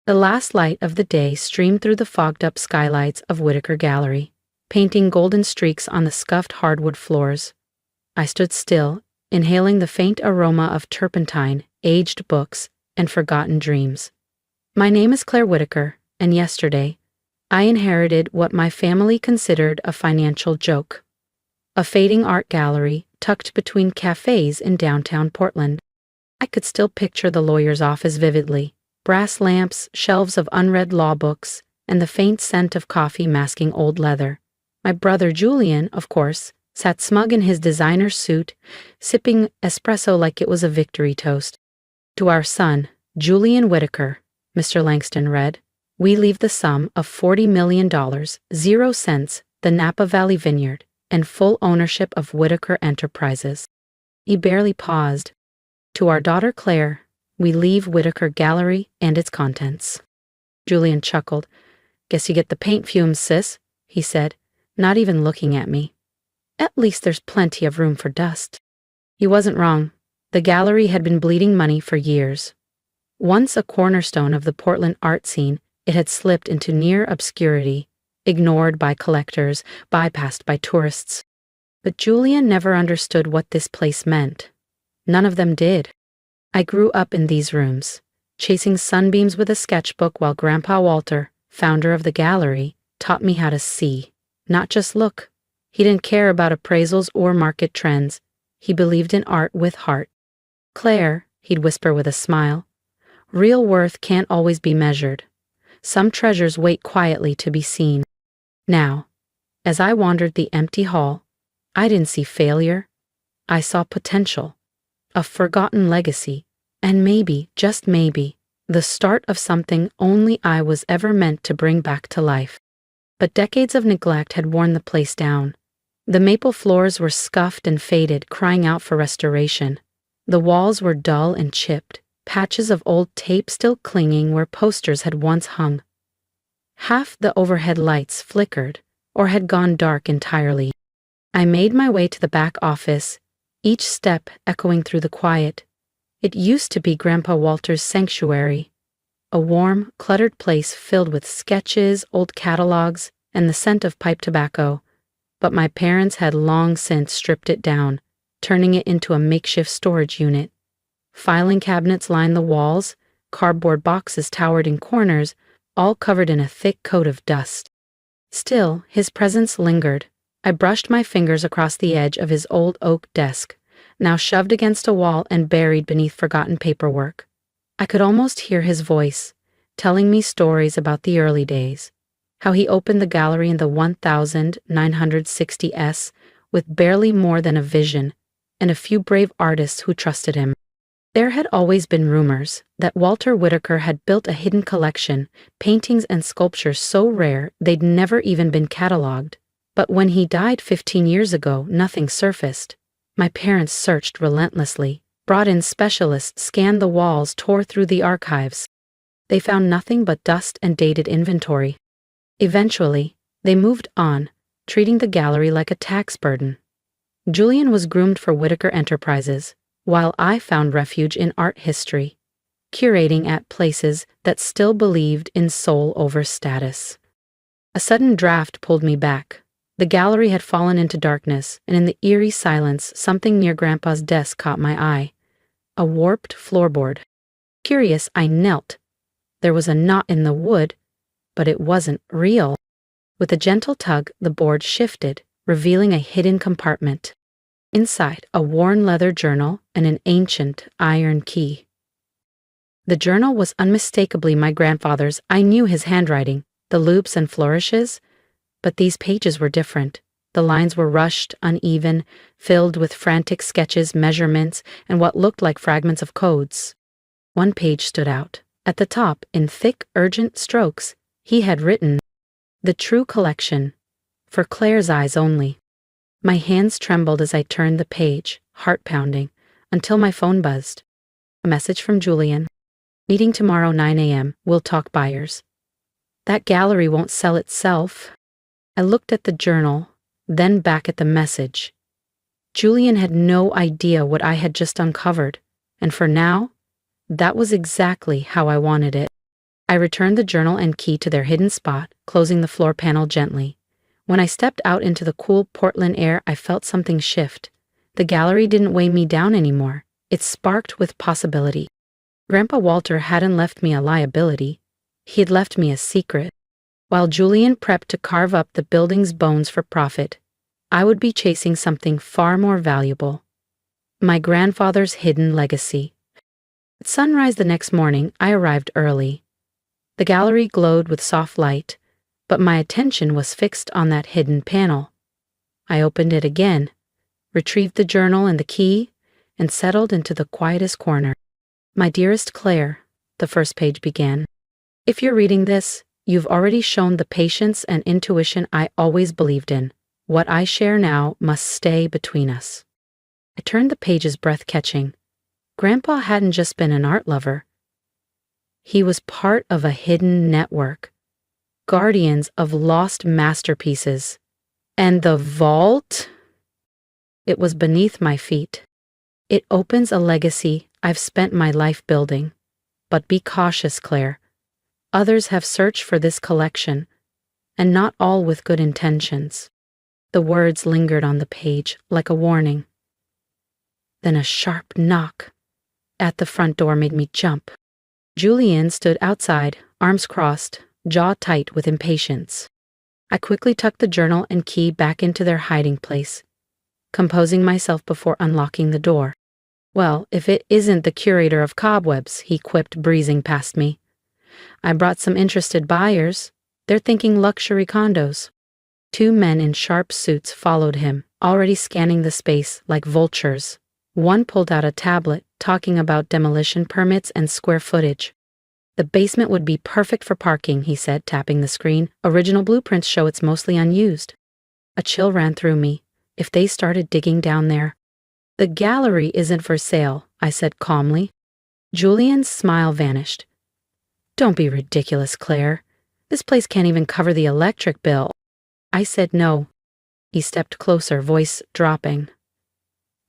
The last light of the day streamed through the fogged-up skylights of Whitaker Gallery, painting golden streaks on the scuffed hardwood floors. I stood still, inhaling the faint aroma of turpentine, aged books, and forgotten dreams. My name is Claire Whitaker, and yesterday, I inherited what my family considered a financial joke. A fading art gallery tucked between cafes in downtown Portland. I could still picture the lawyer's office vividly. Brass lamps, shelves of unread law books, and the faint scent of coffee masking old leather. My brother Julian, of course, sat smug in his designer suit, sipping espresso like it was a victory toast. To our son, Julian Whitaker, Mr. Langston read, we leave the sum of $40 million, 0 cents, the Napa Valley Vineyard, and full ownership of Whitaker Enterprises. He barely paused. To our daughter Claire, we leave Whitaker Gallery and its contents. Julian chuckled. Guess you get the paint fumes, sis, he said, not even looking at me. At least there's plenty of room for dust. He wasn't wrong. The gallery had been bleeding money for years. Once a cornerstone of the Portland art scene, it had slipped into near obscurity, ignored by collectors, bypassed by tourists. But Julian never understood what this place meant. None of them did. I grew up in these rooms, chasing sunbeams with a sketchbook while Grandpa Walter, founder of the gallery, taught me how to see, not just look. He didn't care about appraisals or market trends. He believed in art with heart. Claire, he'd whisper with a smile, real worth can't always be measured. Some treasures wait quietly to be seen. Now, as I wandered the empty hall, I didn't see failure. I saw potential. A forgotten legacy, and maybe, just maybe, the start of something only I was ever meant to bring back to life. But decades of neglect had worn the place down. The maple floors were scuffed and faded, crying out for restoration. The walls were dull and chipped, patches of old tape still clinging where posters had once hung. Half the overhead lights flickered, or had gone dark entirely. I made my way to the back office, each step echoing through the quiet. It used to be Grandpa Walter's sanctuary, a warm, cluttered place filled with sketches, old catalogs, and the scent of pipe tobacco. But my parents had long since stripped it down, turning it into a makeshift storage unit. Filing cabinets lined the walls, cardboard boxes towered in corners, all covered in a thick coat of dust. Still, his presence lingered. I brushed my fingers across the edge of his old oak desk, now shoved against a wall and buried beneath forgotten paperwork. I could almost hear his voice, telling me stories about the early days, how he opened the gallery in the 1960s with barely more than a vision, and a few brave artists who trusted him. There had always been rumors that Walter Whitaker had built a hidden collection, paintings and sculptures so rare they'd never even been cataloged. But when he died 15 years ago, nothing surfaced. My parents searched relentlessly, brought in specialists, scanned the walls, tore through the archives. They found nothing but dust and dated inventory. Eventually, they moved on, treating the gallery like a tax burden. Julian was groomed for Whitaker Enterprises, while I found refuge in art history, curating at places that still believed in soul over status. A sudden draft pulled me back. The gallery had fallen into darkness, and in the eerie silence, something near Grandpa's desk caught my eye. A warped floorboard. Curious, I knelt. There was a knot in the wood, but it wasn't real. With a gentle tug, the board shifted, revealing a hidden compartment. Inside, a worn leather journal and an ancient iron key. The journal was unmistakably my grandfather's. I knew his handwriting, the loops and flourishes. But these pages were different. The lines were rushed, uneven, filled with frantic sketches, measurements, and what looked like fragments of codes. One page stood out. At the top, in thick, urgent strokes, he had written, "The True Collection, for Claire's eyes only." My hands trembled as I turned the page, heart pounding, until my phone buzzed. A message from Julian. "Meeting tomorrow 9 a.m. We'll talk buyers." That gallery won't sell itself. I looked at the journal, then back at the message. Julian had no idea what I had just uncovered, and for now, that was exactly how I wanted it. I returned the journal and key to their hidden spot, closing the floor panel gently. When I stepped out into the cool Portland air, I felt something shift. The gallery didn't weigh me down anymore. It sparked with possibility. Grandpa Walter hadn't left me a liability. He had left me a secret. While Julian prepped to carve up the building's bones for profit, I would be chasing something far more valuable. My grandfather's hidden legacy. At sunrise the next morning, I arrived early. The gallery glowed with soft light, but my attention was fixed on that hidden panel. I opened it again, retrieved the journal and the key, and settled into the quietest corner. My dearest Claire, the first page began. If you're reading this, you've already shown the patience and intuition I always believed in. What I share now must stay between us. I turned the pages breath-catching. Grandpa hadn't just been an art lover. He was part of a hidden network, guardians of lost masterpieces. And the vault? It was beneath my feet. It opens a legacy I've spent my life building. But be cautious, Claire. Others have searched for this collection, and not all with good intentions. The words lingered on the page like a warning. Then a sharp knock at the front door made me jump. Julian stood outside, arms crossed, jaw tight with impatience. I quickly tucked the journal and key back into their hiding place, composing myself before unlocking the door. Well, if it isn't the curator of cobwebs, he quipped, breezing past me. I brought some interested buyers. They're thinking luxury condos. 2 men in sharp suits followed him, already scanning the space like vultures. One pulled out a tablet, talking about demolition permits and square footage. The basement would be perfect for parking, he said, tapping the screen. Original blueprints show it's mostly unused. A chill ran through me. If they started digging down there. The gallery isn't for sale, I said calmly. Julian's smile vanished. Don't be ridiculous, Claire. This place can't even cover the electric bill. I said no. He stepped closer, voice dropping.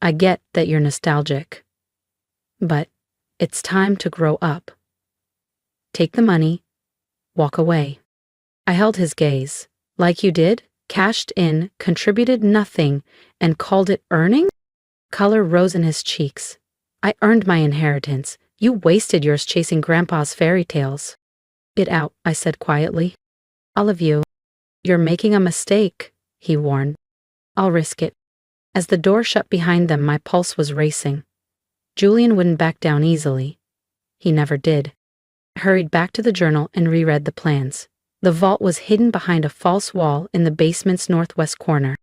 I get that you're nostalgic. But it's time to grow up. Take the money, walk away. I held his gaze. Like you did, cashed in, contributed nothing, and called it earning? Color rose in his cheeks. I earned my inheritance. You wasted yours chasing Grandpa's fairy tales. It out, I said quietly. All of you. You're making a mistake, he warned. I'll risk it. As the door shut behind them, my pulse was racing. Julian wouldn't back down easily. He never did. I hurried back to the journal and reread the plans. The vault was hidden behind a false wall in the basement's northwest corner.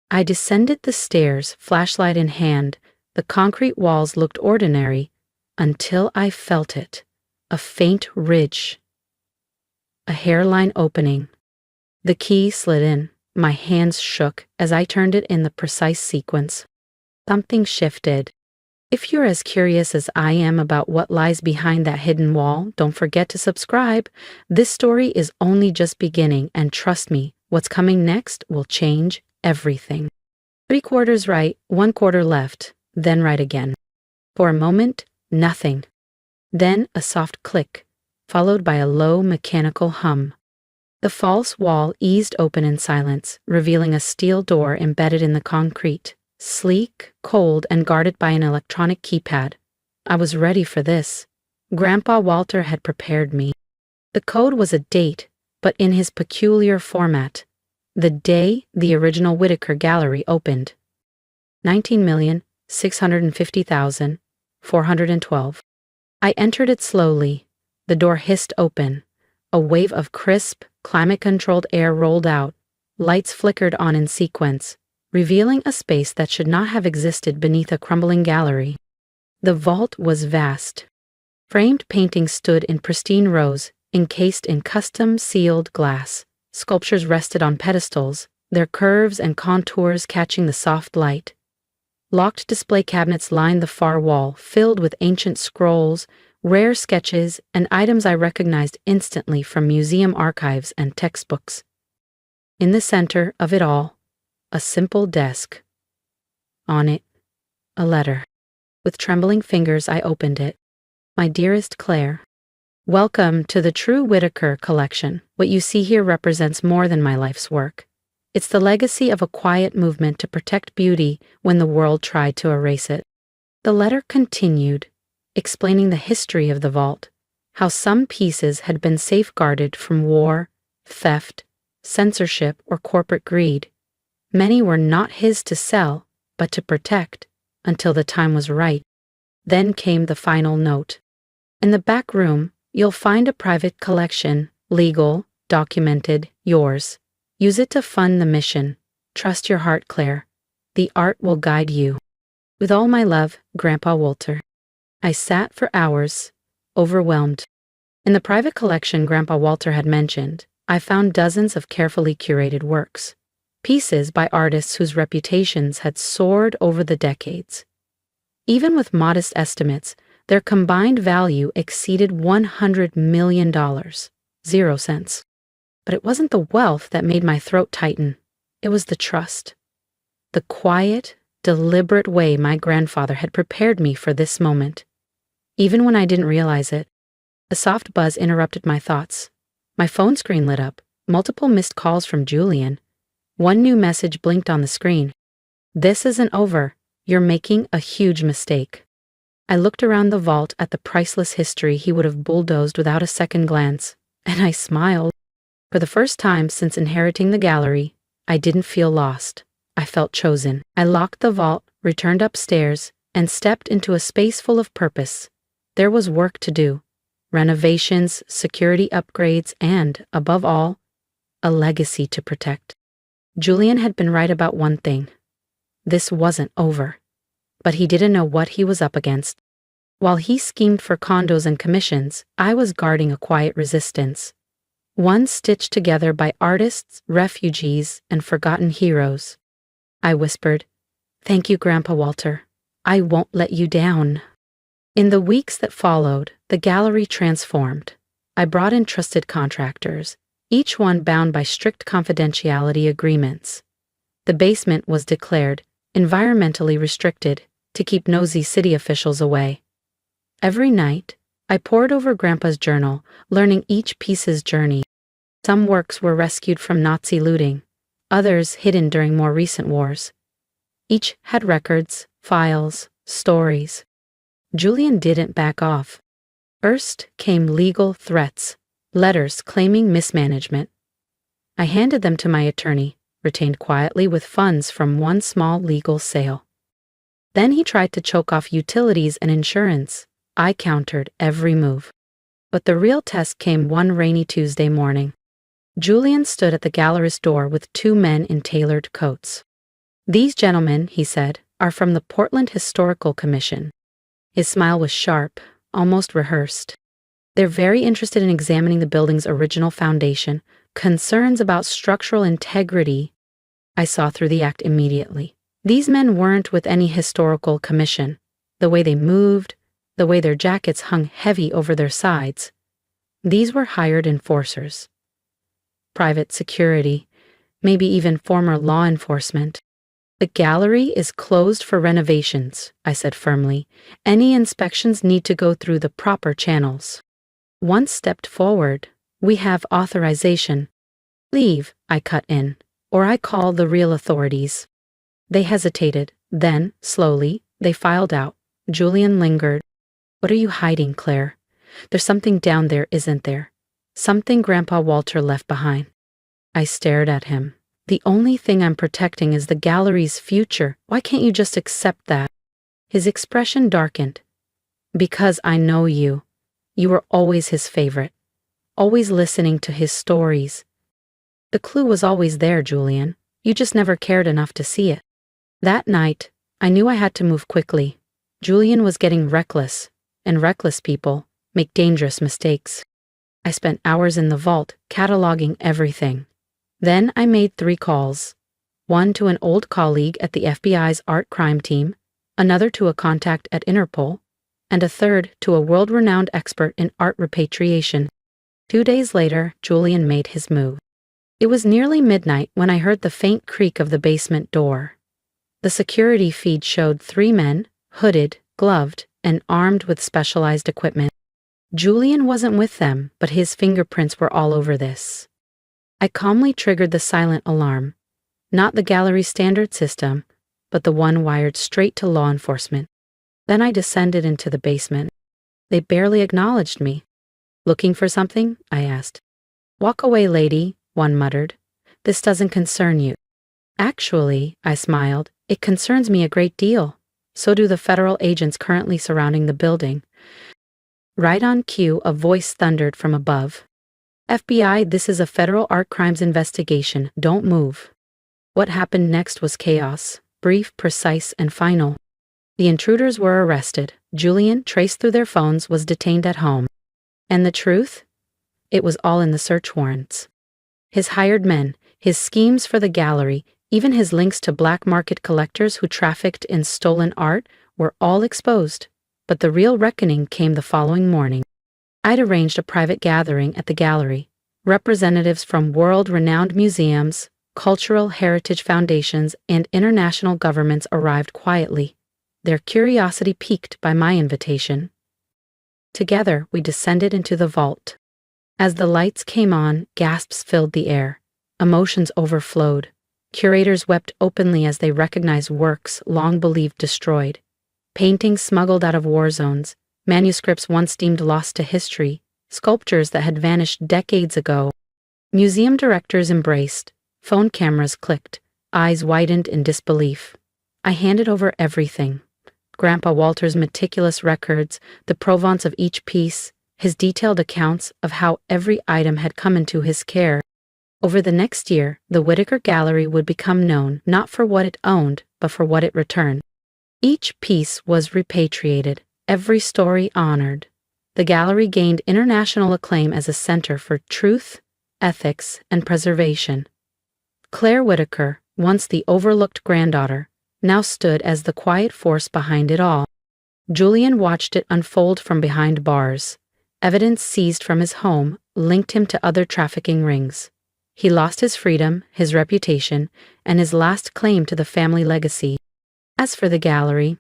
I descended the stairs, flashlight in hand. The concrete walls looked ordinary until I felt it. A faint ridge. A hairline opening. The key slid in. My hands shook as I turned it in the precise sequence. Something shifted. If you're as curious as I am about what lies behind that hidden wall, don't forget to subscribe. This story is only just beginning, and trust me, what's coming next will change everything. 3/4 right, 1/4 left, then right again. For a moment, nothing. Then a soft click, followed by a low mechanical hum. The false wall eased open in silence, revealing a steel door embedded in the concrete, sleek, cold, and guarded by an electronic keypad. I was ready for this. Grandpa Walter had prepared me. The code was a date, but in his peculiar format. The day the original Whitaker Gallery opened. 19,650,412. I entered it slowly. The door hissed open. A wave of crisp, climate-controlled air rolled out. Lights flickered on in sequence, revealing a space that should not have existed beneath a crumbling gallery. The vault was vast. Framed paintings stood in pristine rows, encased in custom-sealed glass. Sculptures rested on pedestals, their curves and contours catching the soft light. Locked display cabinets lined the far wall, filled with ancient scrolls, rare sketches, and items I recognized instantly from museum archives and textbooks. In the center of it all, a simple desk. On it, a letter. With trembling fingers, I opened it. My dearest Claire, Welcome to the True Whitaker collection. What you see here represents more than my life's work. It's the legacy of a quiet movement to protect beauty when the world tried to erase it. The letter continued, explaining the history of the vault, how some pieces had been safeguarded from war, theft, censorship, or corporate greed. Many were not his to sell, but to protect, until the time was right. Then came the final note. In the back room, you'll find a private collection, legal, documented, yours. Use it to fund the mission. Trust your heart, Claire. The art will guide you. With all my love, Grandpa Walter. I sat for hours, overwhelmed. In the private collection Grandpa Walter had mentioned, I found dozens of carefully curated works, pieces by artists whose reputations had soared over the decades. Even with modest estimates, their combined value exceeded $100 million, 0 cents. But it wasn't the wealth that made my throat tighten. It was the trust. The quiet, deliberate way my grandfather had prepared me for this moment. Even when I didn't realize it, a soft buzz interrupted my thoughts. My phone screen lit up, multiple missed calls from Julian. One new message blinked on the screen. "This isn't over. You're making a huge mistake." I looked around the vault at the priceless history he would have bulldozed without a second glance, and I smiled. For the first time since inheriting the gallery, I didn't feel lost. I felt chosen. I locked the vault, returned upstairs, and stepped into a space full of purpose. There was work to do. Renovations, security upgrades, and, above all, a legacy to protect. Julian had been right about one thing. This wasn't over. But he didn't know what he was up against. While he schemed for condos and commissions, I was guarding a quiet resistance. One stitched together by artists, refugees, and forgotten heroes. I whispered, "Thank you, Grandpa Walter. I won't let you down." In the weeks that followed, the gallery transformed. I brought in trusted contractors, each one bound by strict confidentiality agreements. The basement was declared environmentally restricted to keep nosy city officials away. Every night, I pored over Grandpa's journal, learning each piece's journey. Some works were rescued from Nazi looting, others hidden during more recent wars. Each had records, files, stories. Julian didn't back off. First came legal threats, letters claiming mismanagement. I handed them to my attorney, retained quietly with funds from one small legal sale. Then he tried to choke off utilities and insurance. I countered every move. But the real test came one rainy Tuesday morning. Julian stood at the gallery's door with two men in tailored coats. "These gentlemen," he said, "are from the Portland Historical Commission." His smile was sharp, almost rehearsed. "They're very interested in examining the building's original foundation, concerns about structural integrity." I saw through the act immediately. These men weren't with any historical commission. The way they moved, the way their jackets hung heavy over their sides. These were hired enforcers. Private security, maybe even former law enforcement. "The gallery is closed for renovations," I said firmly. "Any inspections need to go through the proper channels." One stepped forward. "We have authorization." "Leave," I cut in, "or I call the real authorities." They hesitated. Then, slowly, they filed out. Julian lingered. "What are you hiding, Claire? There's something down there, isn't there? Something Grandpa Walter left behind." I stared at him. "The only thing I'm protecting is the gallery's future. Why can't you just accept that?" His expression darkened. "Because I know you. You were always his favorite. Always listening to his stories. The clue was always there, Julian. You just never cared enough to see it." That night, I knew I had to move quickly. Julian was getting reckless, and reckless people make dangerous mistakes. I spent hours in the vault, cataloging everything. Then I made 3 calls. One to an old colleague at the FBI's art crime team, another to a contact at Interpol, and a third to a world-renowned expert in art repatriation. 2 days later, Julian made his move. It was nearly midnight when I heard the faint creak of the basement door. The security feed showed 3 men, hooded, gloved, and armed with specialized equipment. Julian wasn't with them, but his fingerprints were all over this. I calmly triggered the silent alarm. Not the gallery's standard system, but the one wired straight to law enforcement. Then I descended into the basement. They barely acknowledged me. "Looking for something?" I asked. "Walk away, lady," one muttered. "This doesn't concern you." "Actually," I smiled, "it concerns me a great deal. So do the federal agents currently surrounding the building." Right on cue, a voice thundered from above. "FBI, this is a federal art crimes investigation. Don't move." What happened next was chaos, brief, precise, and final. The intruders were arrested. Julian, traced through their phones, was detained at home. And the truth? It was all in the search warrants. His hired men, his schemes for the gallery, even his links to black market collectors who trafficked in stolen art were all exposed. But the real reckoning came the following morning. I'd arranged a private gathering at the gallery. Representatives from world-renowned museums, cultural heritage foundations, and international governments arrived quietly, their curiosity piqued by my invitation. Together, we descended into the vault. As the lights came on, gasps filled the air. Emotions overflowed. Curators wept openly as they recognized works long believed destroyed. Paintings smuggled out of war zones, manuscripts once deemed lost to history, sculptures that had vanished decades ago. Museum directors embraced. Phone cameras clicked. Eyes widened in disbelief. I handed over everything. Grandpa Walter's meticulous records, the provenance of each piece, his detailed accounts of how every item had come into his care. Over the next year, the Whitaker Gallery would become known not for what it owned, but for what it returned. Each piece was repatriated, every story honored. The gallery gained international acclaim as a center for truth, ethics, and preservation. Claire Whitaker, once the overlooked granddaughter, now stood as the quiet force behind it all. Julian watched it unfold from behind bars. Evidence seized from his home linked him to other trafficking rings. He lost his freedom, his reputation, and his last claim to the family legacy. As for the gallery,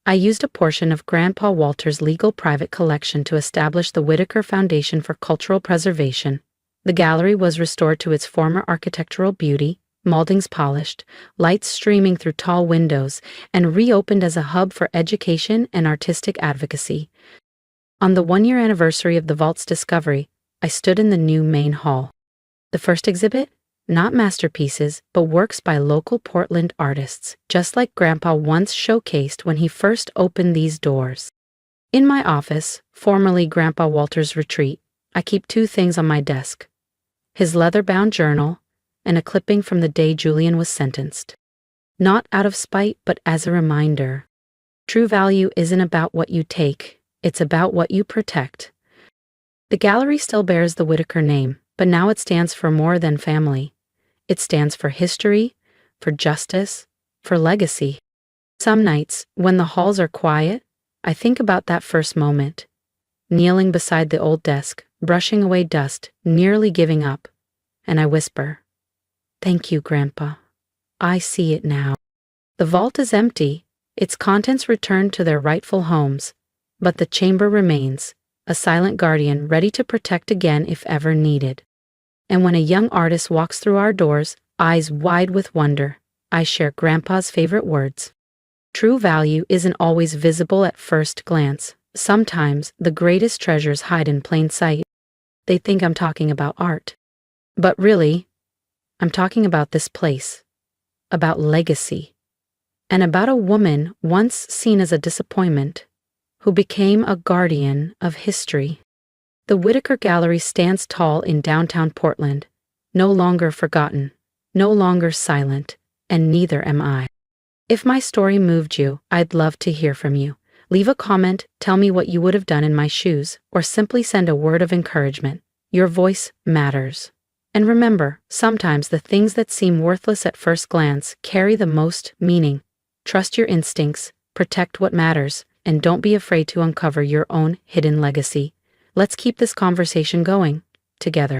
I used a portion of Grandpa Walter's legal private collection to establish the Whitaker Foundation for Cultural Preservation. The gallery was restored to its former architectural beauty, moldings polished, lights streaming through tall windows, and reopened as a hub for education and artistic advocacy. On the one-year anniversary of the vault's discovery, I stood in the new main hall. The first exhibit? Not masterpieces, but works by local Portland artists, just like Grandpa once showcased when he first opened these doors. In my office, formerly Grandpa Walter's retreat, I keep two things on my desk: his leather-bound journal, and a clipping from the day Julian was sentenced. Not out of spite, but as a reminder. True value isn't about what you take, it's about what you protect. The gallery still bears the Whitaker name, but now it stands for more than family. It stands for history, for justice, for legacy. Some nights, when the halls are quiet, I think about that first moment. Kneeling beside the old desk, brushing away dust, nearly giving up, and I whisper, "Thank you, Grandpa. I see it now." The vault is empty, its contents returned to their rightful homes, but the chamber remains, a silent guardian ready to protect again if ever needed. And when a young artist walks through our doors, eyes wide with wonder, I share Grandpa's favorite words. True value isn't always visible at first glance. Sometimes the greatest treasures hide in plain sight. They think I'm talking about art. But really, I'm talking about this place, about legacy, and about a woman once seen as a disappointment, who became a guardian of history. The Whitaker Gallery stands tall in downtown Portland, no longer forgotten, no longer silent, and neither am I. If my story moved you, I'd love to hear from you. Leave a comment, tell me what you would have done in my shoes, or simply send a word of encouragement. Your voice matters. And remember, sometimes the things that seem worthless at first glance carry the most meaning. Trust your instincts, protect what matters, and don't be afraid to uncover your own hidden legacy. Let's keep this conversation going, together.